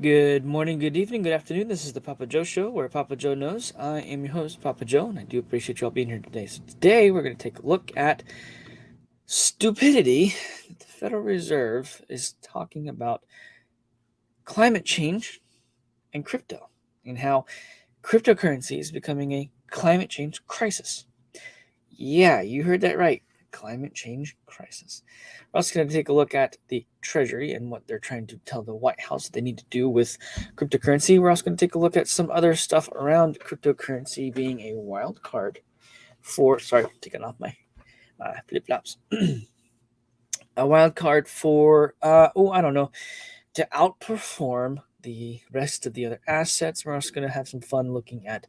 Good morning, good evening, good afternoon. This is the Papa Joe Show, where Papa Joe knows. I am your host, Papa Joe, and I do appreciate you all being here today. So today we're going to take a look at stupidity. The Federal Reserve is talking about climate change and crypto, and how cryptocurrency is becoming a climate change crisis. Yeah, you heard that right. Climate change crisis. We're also going to take a look at the Treasury and what they're trying to tell the White House that they need to do with cryptocurrency. We're also going to take a look at some other stuff around cryptocurrency being a wild card for, sorry, taking off my flip flops. A wild card for, I don't know, to outperform the rest of the other assets. We're also going to have some fun looking at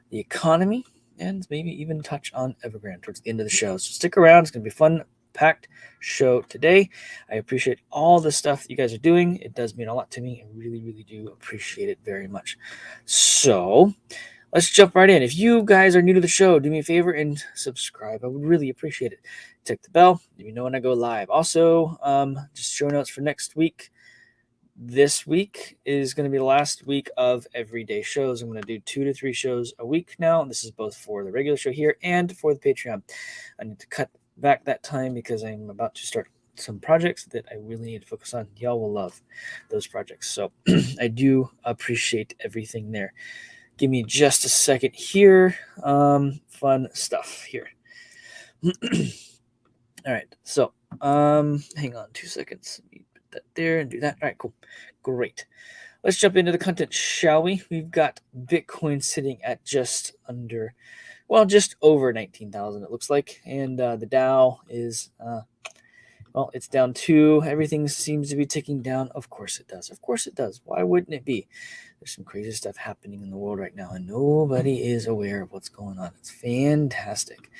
the economy and maybe even touch on Evergrande towards the end of the show. So stick around. It's going to be a fun, packed show today. I appreciate all the stuff that you guys are doing. It does mean a lot to me. I really, really do appreciate it very much. So let's jump right in. If you guys are new to the show, do me a favor and subscribe. I would really appreciate it. Click the bell. Let me know when I go live. Also, just show notes for next week. This week is going to be the last week of everyday shows. I'm going to do 2 to 3 shows a week now. This is both for the regular show here and for the Patreon. I need to cut back that time because I'm about to start some projects that I really need to focus on. Y'all will love those projects. So I do appreciate everything there. Give me just a second here. Fun stuff here. All right. So hang on 2 seconds. Let me put that there and do that. All right, cool. Great. Let's jump into the content, shall we? We've got Bitcoin sitting at just over 19,000, it looks like. And the Dow is, it's down 2. Everything seems to be ticking down. Of course it does. Of course it does. Why wouldn't it be? There's some crazy stuff happening in the world right now, and nobody is aware of what's going on. It's fantastic.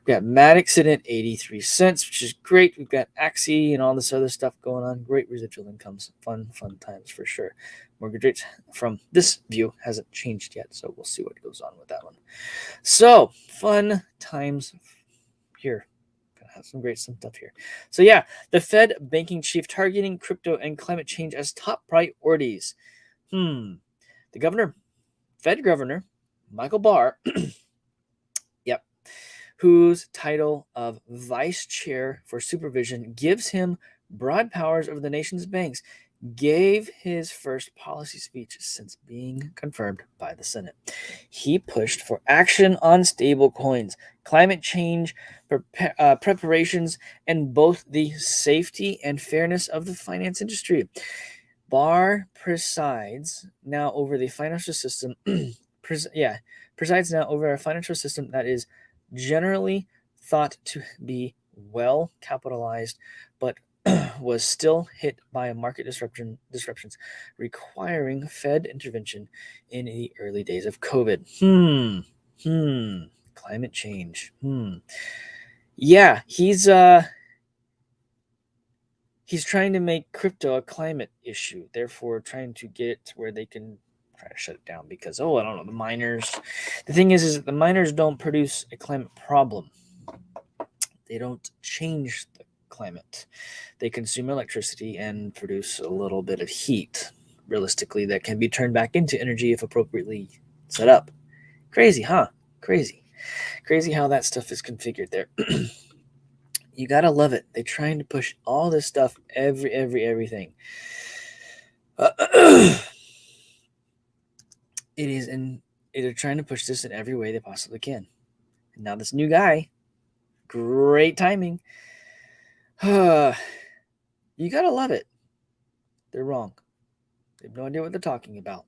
We've got Matic sitting at 83 cents, which is great. We've got Axie and all this other stuff going on. Great residual incomes. Fun times for sure. Mortgage rates from this view hasn't changed yet, so we'll see what goes on with that one. So, fun times here. Gonna have some great stuff here. So yeah, the Fed banking chief targeting crypto and climate change as top priorities. The Fed governor, Michael Barr, yep, whose title of vice chair for supervision gives him broad powers over the nation's banks, gave his first policy speech since being confirmed by the Senate. He pushed for action on stablecoins, climate change preparations, and both the safety and fairness of the finance industry. Barr presides now over the financial system. Presides now over a financial system that is generally thought to be well capitalized, but was still hit by market disruptions, requiring Fed intervention in the early days of COVID. Climate change. Yeah, he's trying to make crypto a climate issue, therefore trying to get it to where they can try to shut it down because, I don't know, the miners. The thing is that the miners don't produce a climate problem. They don't change the climate. They consume electricity and produce a little bit of heat, realistically, that can be turned back into energy if appropriately set up. Crazy, huh? Crazy how that stuff is configured there. You gotta love it. They're trying to push all this stuff, everything. They're trying to push this in every way they possibly can. And now this new guy, great timing. You gotta love it. They're wrong. They have no idea what they're talking about.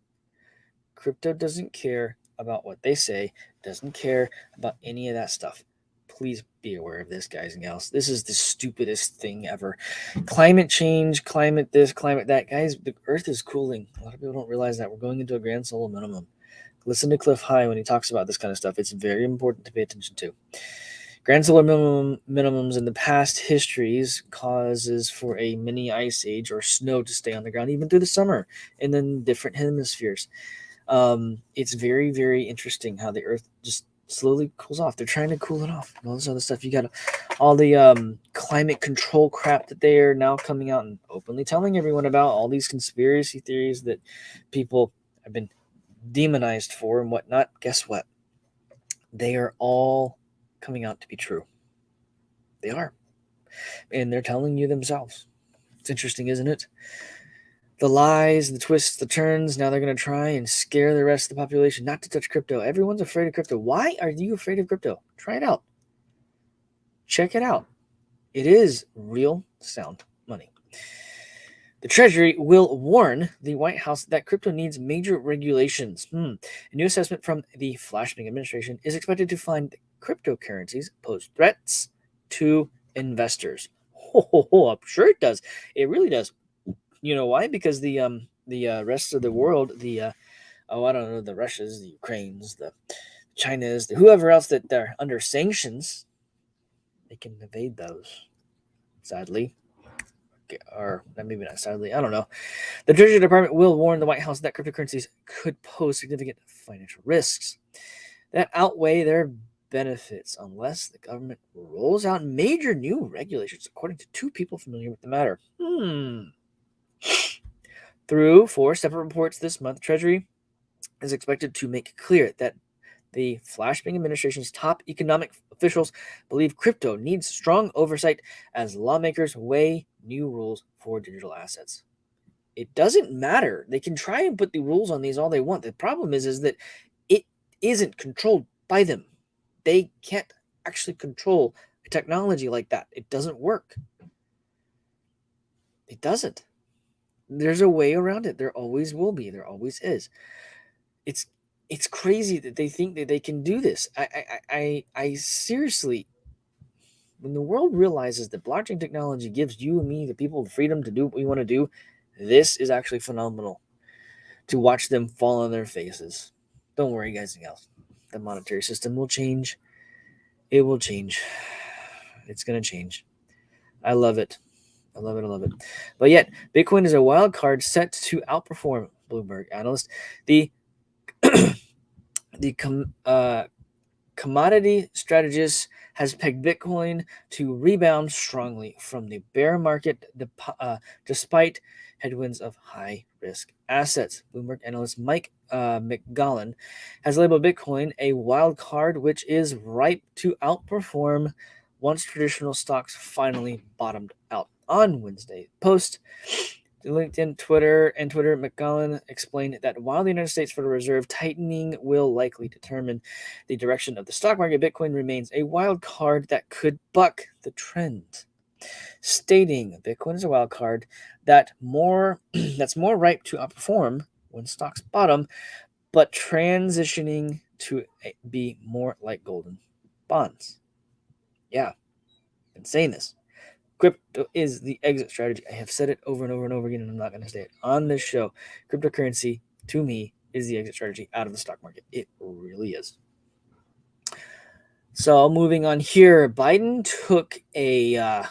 Crypto doesn't care about what they say, doesn't care about any of that stuff. Please be aware of this, guys and gals. This is the stupidest thing ever. Climate change, climate this, climate that. Guys, the earth is cooling. A lot of people don't realize that. We're going into a grand solar minimum. Listen to Cliff High when he talks about this kind of stuff. It's very important to pay attention to. Grand solar minimums in the past histories causes for a mini ice age or snow to stay on the ground even through the summer and then different hemispheres. It's very, very interesting how the earth just slowly cools off. They're trying to cool it off and all this other stuff. You got all the climate control crap that they are now coming out and openly telling everyone about, all these conspiracy theories that people have been demonized for and whatnot. Guess what? They are all coming out to be true. They are. And they're telling you themselves. It's interesting, isn't it? The lies, the twists, the turns. Now they're going to try and scare the rest of the population not to touch crypto. Everyone's afraid of crypto. Why are you afraid of crypto? Try it out. Check it out. It is real sound money. The Treasury will warn the White House that crypto needs major regulations. A new assessment from the Flashbang administration is expected to find that cryptocurrencies pose threats to investors. I'm sure it does. It really does. You know why? Because the rest of the world, I don't know, the Russias, the Ukraines, the Chinas, the whoever else that they're under sanctions, they can evade those. Sadly, or maybe not sadly, I don't know. The Treasury Department will warn the White House that cryptocurrencies could pose significant financial risks that outweigh their benefits unless the government rolls out major new regulations, according to two people familiar with the matter. Through 4 separate reports this month, Treasury is expected to make clear that the Flashbang administration's top economic officials believe crypto needs strong oversight as lawmakers weigh new rules for digital assets. It doesn't matter. They can try and put the rules on these all they want. The problem is that it isn't controlled by them. They can't actually control a technology like that. It doesn't work. It doesn't. There's a way around it. There always will be. There always is. It's crazy that they think that they can do this. I seriously, when the world realizes that blockchain technology gives you and me, the people, the freedom to do what we want to do, this is actually phenomenal to watch them fall on their faces. Don't worry, guys and gals. The monetary system will change. It will change. It's going to change. I love it. I love it. I love it. But yet, Bitcoin is a wild card set to outperform Bloomberg analyst. The commodity strategist has pegged Bitcoin to rebound strongly from the bear market despite headwinds of high-risk assets. Bloomberg analyst Mike McGowan has labeled Bitcoin a wild card which is ripe to outperform once traditional stocks finally bottomed out. On Wednesday post, LinkedIn, Twitter, McGowan explained that while the United States Federal Reserve tightening will likely determine the direction of the stock market, Bitcoin remains a wild card that could buck the trend, stating Bitcoin is a wild card that's more ripe to outperform when stocks bottom, but transitioning to be more like golden bonds. Yeah, been saying this. Crypto is the exit strategy. I have said it over and over and over again, and I'm not going to say it on this show. Cryptocurrency, to me, is the exit strategy out of the stock market. It really is. So moving on here, Biden took a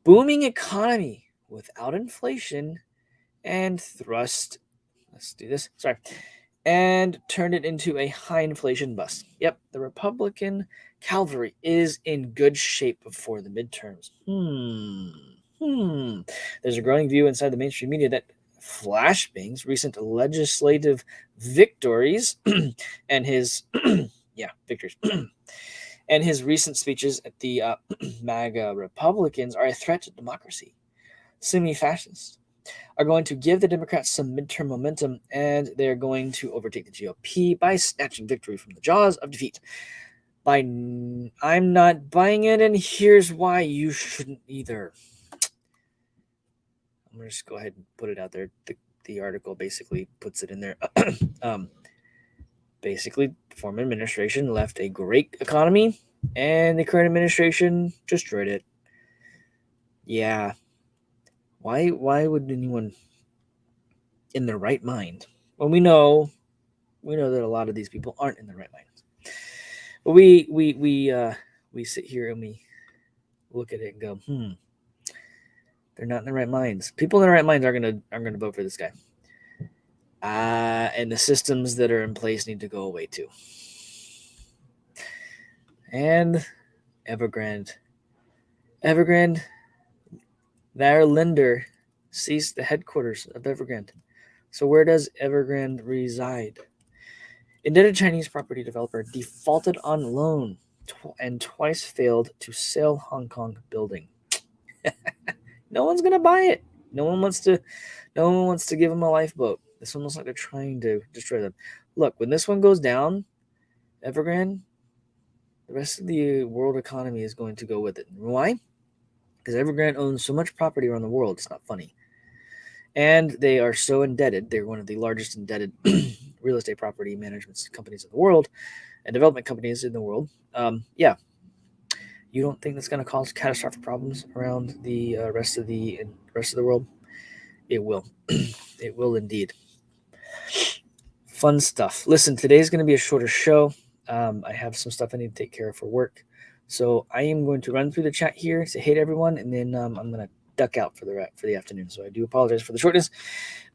booming economy without inflation and and turned it into a high inflation bust. Yep, the Republican cavalry is in good shape before the midterms. There's a growing view inside the mainstream media that Flashbang's recent legislative victories and his victories and his recent speeches at the MAGA Republicans are a threat to democracy. Semi-fascists are going to give the Democrats some midterm momentum, and they're going to overtake the GOP by snatching victory from the jaws of defeat. I'm not buying it, and here's why you shouldn't either. I'm going to just go ahead and put it out there. The article basically puts it in there. Basically, the former administration left a great economy, and the current administration destroyed it. Yeah. Why would anyone in their right mind? Well, we know that a lot of these people aren't in their right minds. But we sit here and we look at it and go, they're not in their right minds. People in their right minds are gonna vote for this guy. And the systems that are in place need to go away too. And Evergrande. Evergrande, their lender seized the headquarters of Evergrande. So where does Evergrande reside? Indebted Chinese property developer defaulted on loan and twice failed to sell Hong Kong building. No one's gonna buy it. No one wants to. No one wants to give them a lifeboat. It's almost like they're trying to destroy them. Look, when this one goes down, Evergrande, the rest of the world economy is going to go with it. Why? Because Evergrande owns so much property around the world. It's not funny. And they are so indebted. They're one of the largest indebted real estate property management companies in the world and development companies in the world. Yeah, you don't think that's going to cause catastrophic problems around the rest of the world? It will. It will indeed. Fun stuff. Listen, today's going to be a shorter show. I have some stuff I need to take care of for work, so I am going to run through the chat here, say hey to everyone, and then I'm going to duck out for the afternoon. So I do apologize for the shortness,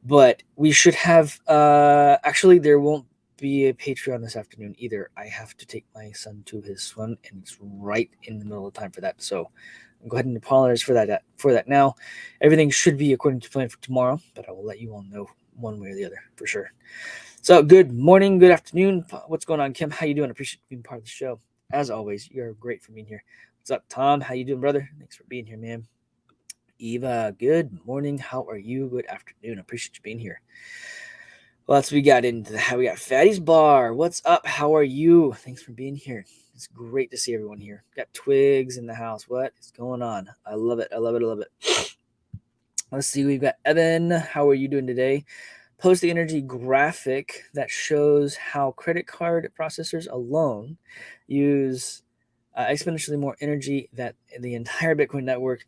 but we should have. Actually, there won't be a Patreon this afternoon either. I have to take my son to his swim, and it's right in the middle of time for that. So I'll go ahead and apologize for that now. Everything should be according to plan for tomorrow, but I will let you all know one way or the other for sure. So good morning, good afternoon. What's going on, Kim? How you doing? I appreciate you being part of the show. As always, you're great for being here. What's up, Tom? How you doing, brother? Thanks for being here, man. Eva, good morning. How are you? Good afternoon. I appreciate you being here. Well, that's what we got into how we got Fatty's Bar. What's up? How are you? Thanks for being here. It's great to see everyone here. Got Twigs in the house. What is going on? I love it. I love it. I love it. Let's see. We've got Evan. How are you doing today? Post the energy graphic that shows how credit card processors alone use exponentially more energy than the entire Bitcoin network.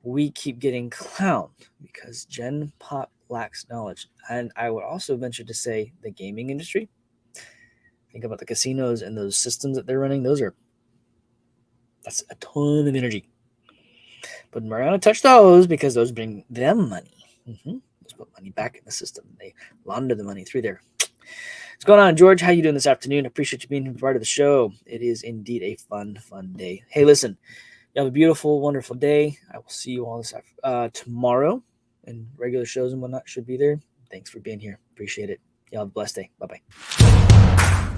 We keep getting clowned because Gen Pop lacks knowledge. And I would also venture to say the gaming industry. Think about the casinos and those systems that they're running. That's a ton of energy. But we're going to touch those because those bring them money. Let's put money back in the system. They launder the money through there. What's going on, George? How you doing this afternoon? I appreciate you being part of the show. It is indeed a fun day. Hey, listen, you have a beautiful, wonderful day. I will see you all this tomorrow, and regular shows and whatnot should be there. Thanks for being here. Appreciate it. Y'all have a blessed day. Bye-bye.